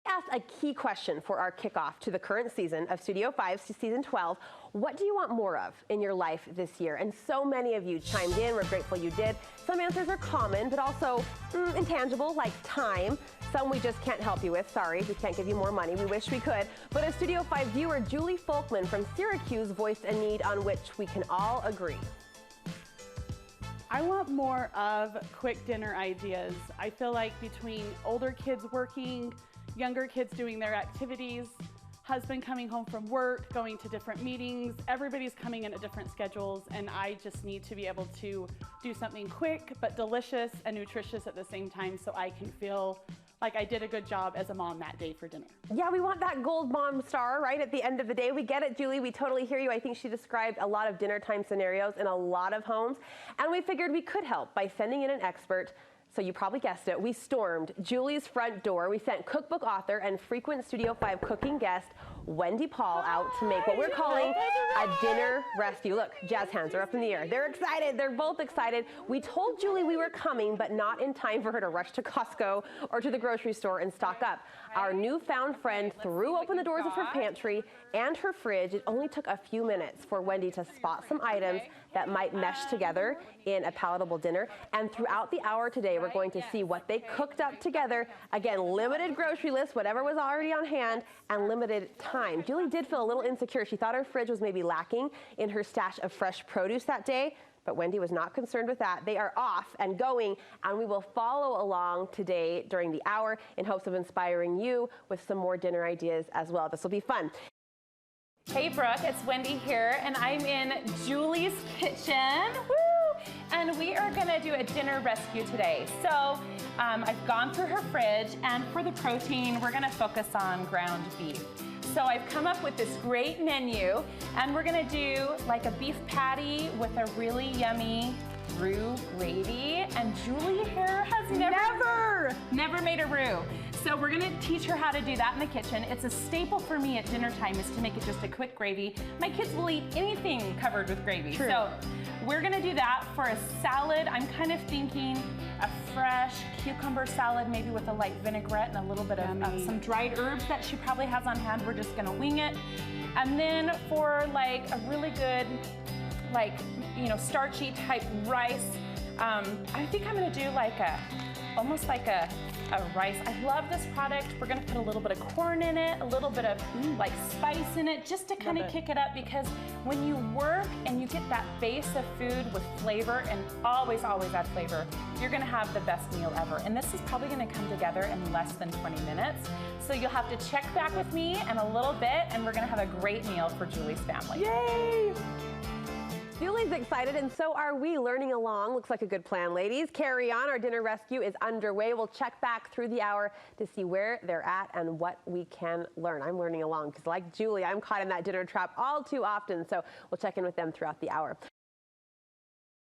Asked a key question for our kickoff to the current season of Studio 5 to season 12. What do you want more of in your life this year? And so many of you chimed in. We're grateful you did. Some answers are common, but also intangible, like time. Some we just can't help you with. Sorry, we can't give you more money. We wish we could. But a Studio 5 viewer, Julie Folkman from Syracuse, voiced a need on which we can all agree. I want more of quick dinner ideas. I feel like between older kids working, younger kids doing their activities, husband coming home from work, going to different meetings, everybody's coming in at different schedules, and I just need to be able to do something quick but delicious and nutritious at the same time so I can feel like I did a good job as a mom that day for dinner. Yeah, we want that gold mom star, right, at the end of the day. We get it, Julie. We totally hear you. I think she described a lot of dinner time scenarios in a lot of homes, and we figured we could help by sending in an expert. So you probably guessed it. We stormed Julie's front door. We sent cookbook author and frequent Studio 5 cooking guest Wendy Paul out to make what we're calling a dinner rescue. Look, jazz hands are up in the air. They're excited. They're both excited. We told Julie we were coming, but not in time for her to rush to Costco or to the grocery store and stock up. Our newfound friend threw open the doors of her pantry and her fridge. It only took a few minutes for Wendy to spot some items that might mesh together in a palatable dinner. And throughout the hour today, we're going to see what they cooked up together. Again, limited grocery list, whatever was already on hand, and limited time. Julie did feel a little insecure. She thought her fridge was maybe lacking in her stash of fresh produce that day, but Wendy was not concerned with that. They are off and going, and we will follow along today during the hour in hopes of inspiring you with some more dinner ideas as well. This will be fun. Hey Brooke, it's Wendy here, and I'm in Julie's kitchen. Woo! And we are gonna do a dinner rescue today. So I've gone through her fridge, and for the protein, we're gonna focus on ground beef. So I've come up with this great menu, and we're gonna do like a beef patty with a really yummy roux gravy. And Julie here has never made a roux. So we're gonna teach her how to do that in the kitchen. It's a staple for me at dinner time is to make it just a quick gravy. My kids will eat anything covered with gravy. True. So we're gonna do that for a salad. I'm kind of thinking a fresh cucumber salad, maybe with a light vinaigrette and a little bit of some dried herbs that she probably has on hand. We're just gonna wing it. And then for like a really good, like, you know, starchy type rice, I think I'm gonna do like almost like a rice. I love this product. We're gonna put a little bit of corn in it, a little bit of like spice in it, just to kind of kick it up, because when you work and you get that base of food with flavor, and always add flavor, you're gonna have the best meal ever. And this is probably gonna come together in less than 20 minutes. So you'll have to check back with me in a little bit, and we're gonna have a great meal for Julie's family. Yay! Julie's excited, and so are we. Learning along looks like a good plan, ladies. Carry on. Our dinner rescue is underway. We'll check back through the hour to see where they're at and what we can learn. I'm learning along because, like Julie, I'm caught in that dinner trap all too often, so we'll check in with them throughout the hour.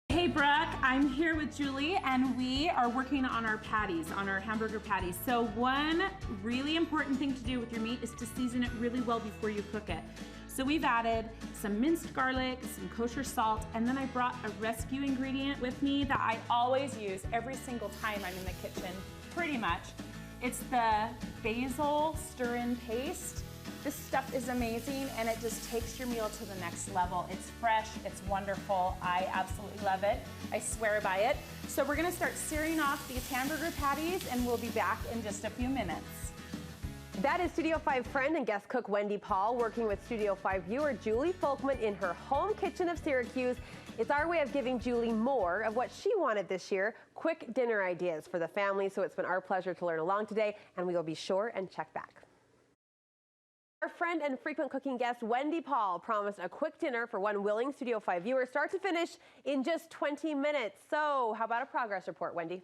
Hey Brooke, I'm here with Julie, and we are working on our patties, on our hamburger patties. So one really important thing to do with your meat is to season it really well before you cook it. So we've added some minced garlic, some kosher salt, and then I brought a rescue ingredient with me that I always use every single time I'm in the kitchen, pretty much. It's the basil stir-in paste. This stuff is amazing, and it just takes your meal to the next level. It's fresh, it's wonderful. I absolutely love it. I swear by it. So we're gonna start searing off these hamburger patties, and we'll be back in just a few minutes. That is Studio 5 friend and guest cook Wendy Paul working with Studio 5 viewer Julie Folkman in her home kitchen of Syracuse. It's our way of giving Julie more of what she wanted this year, quick dinner ideas for the family. So it's been our pleasure to learn along today, and we will be sure and check back. Our friend and frequent cooking guest Wendy Paul promised a quick dinner for one willing Studio 5 viewer, start to finish, in just 20 minutes. So how about a progress report, Wendy?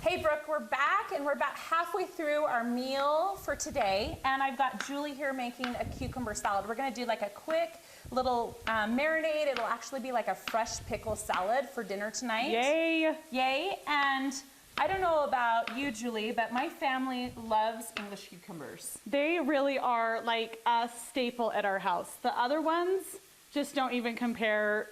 Hey Brooke, we're back, and we're about halfway through our meal for today, and I've got Julie here making a cucumber salad. We're gonna do like a quick little marinade. It'll actually be like a fresh pickle salad for dinner tonight. Yay! Yay, and I don't know about you, Julie, but my family loves English cucumbers. They really are like a staple at our house. The other ones just don't even compare.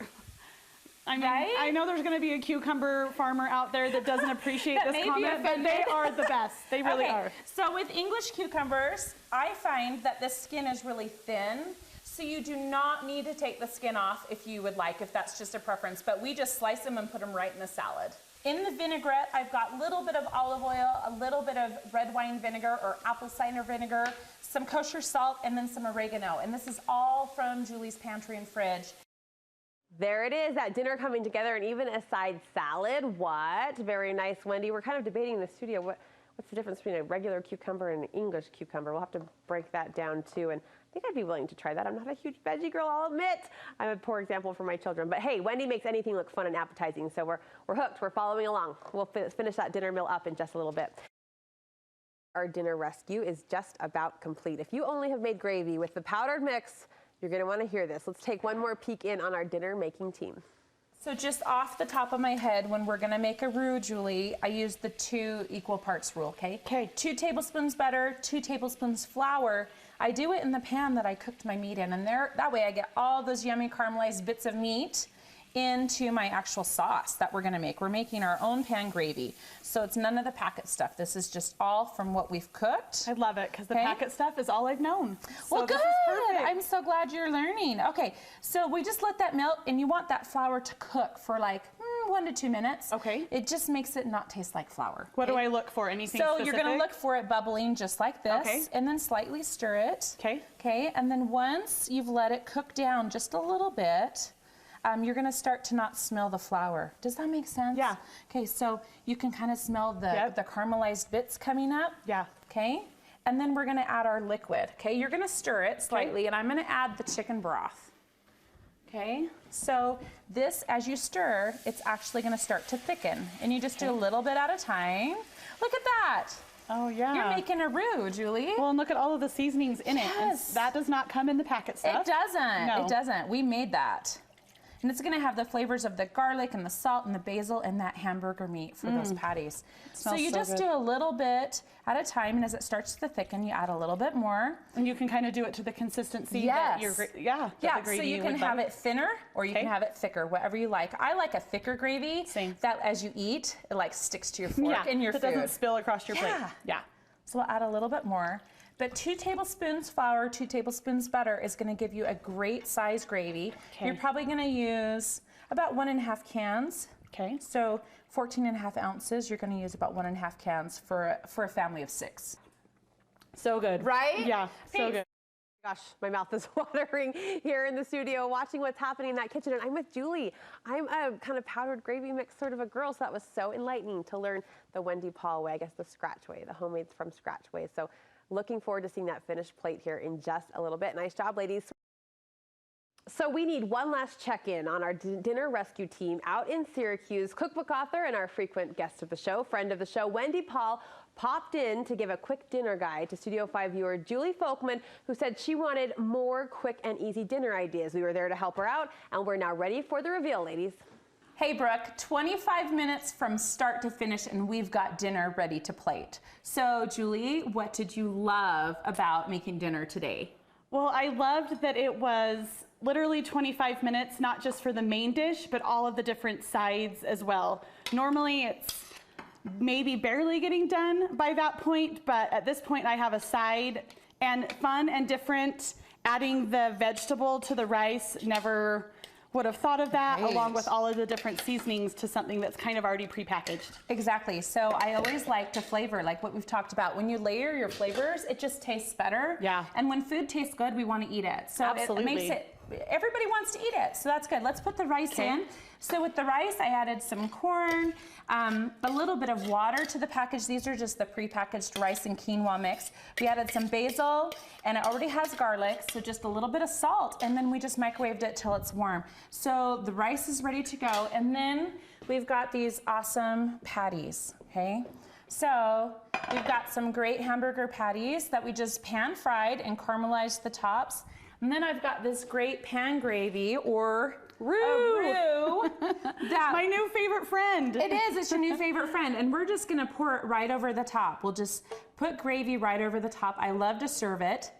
I mean, right? I know there's going to be a cucumber farmer out there that doesn't appreciate That this may be comment, but they are the best. They really are. So with English cucumbers, I find that the skin is really thin. So you do not need to take the skin off if you would like, if that's just a preference. But we just slice them and put them right in the salad. In the vinaigrette, I've got a little bit of olive oil, a little bit of red wine vinegar or apple cider vinegar, some kosher salt, and then some oregano. And this is all from Julie's pantry and fridge. There it is, that dinner coming together, and even a side salad. What? Very nice, Wendy. We're kind of debating in the studio what's the difference between a regular cucumber and an English cucumber. We'll have to break that down too. And I think I'd be willing to try that. I'm not a huge veggie girl, I'll admit. I'm a poor example for my children. But hey, Wendy makes anything look fun and appetizing, so we're hooked. We're following along. We'll finish that dinner meal up in just a little bit. Our dinner rescue is just about complete. If you only have made gravy with the powdered mix, you're going to want to hear this. Let's take one more peek in on our dinner making team. So just off the top of my head, when we're gonna make a roux, Julie, I use the 2 equal parts rule, okay? Okay. 2 tablespoons butter, 2 tablespoons flour. I do it in the pan that I cooked my meat in, and that way I get all those yummy caramelized bits of meat into my actual sauce that we're gonna make. We're making our own pan gravy. So it's none of the packet stuff. This is just all from what we've cooked. I love it because the packet stuff is all I've known. Well, So good. this is perfect. I'm so glad you're learning. Okay, so we just let that melt, and you want that flour to cook for like 1 to 2 minutes. Okay. It just makes it not taste like flour. What do I look for? Anything So specific? you're gonna look for it bubbling just like this, Okay. and then slightly stir it. Okay. Okay, and then once you've let it cook down just a little bit, you're gonna start to not smell the flour. Does that make sense? Yeah. Okay, so you can kind of smell the caramelized bits coming up. Yeah. Okay, and then we're gonna add our liquid. Okay, you're gonna stir it slightly, and I'm gonna add the chicken broth. Okay, so this, as you stir, it's actually gonna start to thicken, and you just do a little bit at a time. Look at that. Oh, yeah. You're making a roux, Julie. Well, and look at all of the seasonings in it. And Yes. that does not come in the packet stuff. It doesn't. No. It doesn't. We made that. And it's gonna have the flavors of the garlic and the salt and the basil and that hamburger meat for those patties. So smells you so just good. do a little bit at a time, and as it starts to thicken, you add a little bit more. And you can kind of do it to the consistency Yes. that you're, that Yeah, the gravy so you can would have like. it thinner or you Okay. can have it thicker, whatever you like. I like a thicker gravy. Same. That as you eat, it like sticks to your fork and your that food. doesn't spill across your plate. Yeah. Yeah. So we'll add a little bit more. But 2 tablespoons flour, 2 tablespoons butter is gonna give you a great size gravy. Okay. You're probably gonna use about 1.5 cans. Okay. So 14.5 ounces, you're gonna use about 1.5 cans for a family of 6. So good. Right? Yeah, so Hey, good. Gosh, my mouth is watering here in the studio watching what's happening in that kitchen. And I'm with Julie. I'm a kind of powdered gravy mix sort of a girl, so that was so enlightening to learn the Wendy Paul way, I guess the scratch way, the homemade from scratch way. So looking forward to seeing that finished plate here in just a little bit. Nice job, ladies. So we need one last check-in on our dinner rescue team out in Syracuse. Cookbook author and our frequent guest of the show, friend of the show, Wendy Paul, popped in to give a quick dinner guide to Studio 5 viewer Julie Folkman, who said she wanted more quick and easy dinner ideas. We were there to help her out, and we're now ready for the reveal, ladies. Hey Brooke, 25 minutes from start to finish and we've got dinner ready to plate. So Julie, what did you love about making dinner today? Well, I loved that it was literally 25 minutes, not just for the main dish, but all of the different sides as well. Normally it's maybe barely getting done by that point, but at this point I have a side, and fun and different. Adding the vegetable to the rice, never would have thought of that, Right. along with all of the different seasonings to something that's kind of already prepackaged. Exactly. So I always like to flavor, like what we've talked about. When you layer your flavors, it just tastes better. Yeah. And when food tastes good, we want to eat it. So Absolutely. it makes it, everybody wants to eat it. So that's good. Let's put the rice in. So with the rice, I added some corn, a little bit of water to the package. These are just the prepackaged rice and quinoa mix. We added some basil, and it already has garlic, so just a little bit of salt, and then we just microwaved it till it's warm. So the rice is ready to go, and then we've got these awesome patties, okay? So we've got some great hamburger patties that we just pan fried and caramelized the tops. And then I've got this great pan gravy or roux. That My new favorite friend. it is, it's your new favorite friend. And we're just gonna pour it right over the top. We'll just put gravy right over the top. I love to serve it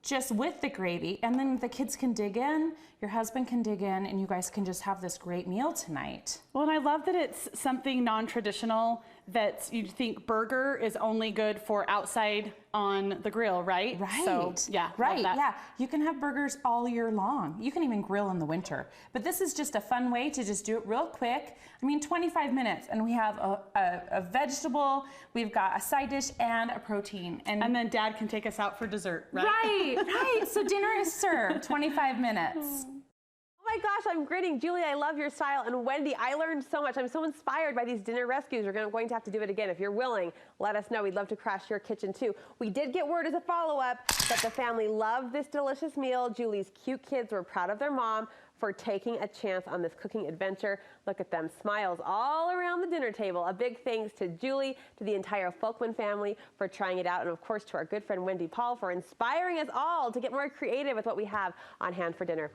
just with the gravy, and then the kids can dig in, your husband can dig in, and you guys can just have this great meal tonight. Well, and I love that it's something non-traditional, that you think burger is only good for outside on the grill, right? Right. So, yeah. Right. Love that. Yeah. You can have burgers all year long. You can even grill in the winter. But this is just a fun way to just do it real quick. I mean, 25 minutes, and we have a vegetable, we've got a side dish, and a protein. And then Dad can take us out for dessert, right? Right. Right. So dinner is served. 25 minutes. Oh my gosh, I'm grinning. Julie, I love your style. And Wendy, I learned so much. I'm so inspired by these dinner rescues. We're going to have to do it again. If you're willing, let us know. We'd love to crash your kitchen too. We did get word as a follow-up that the family loved this delicious meal. Julie's cute kids were proud of their mom for taking a chance on this cooking adventure. Look at them, smiles all around the dinner table. A big thanks to Julie, to the entire Folkman family for trying it out, and of course to our good friend Wendy Paul for inspiring us all to get more creative with what we have on hand for dinner.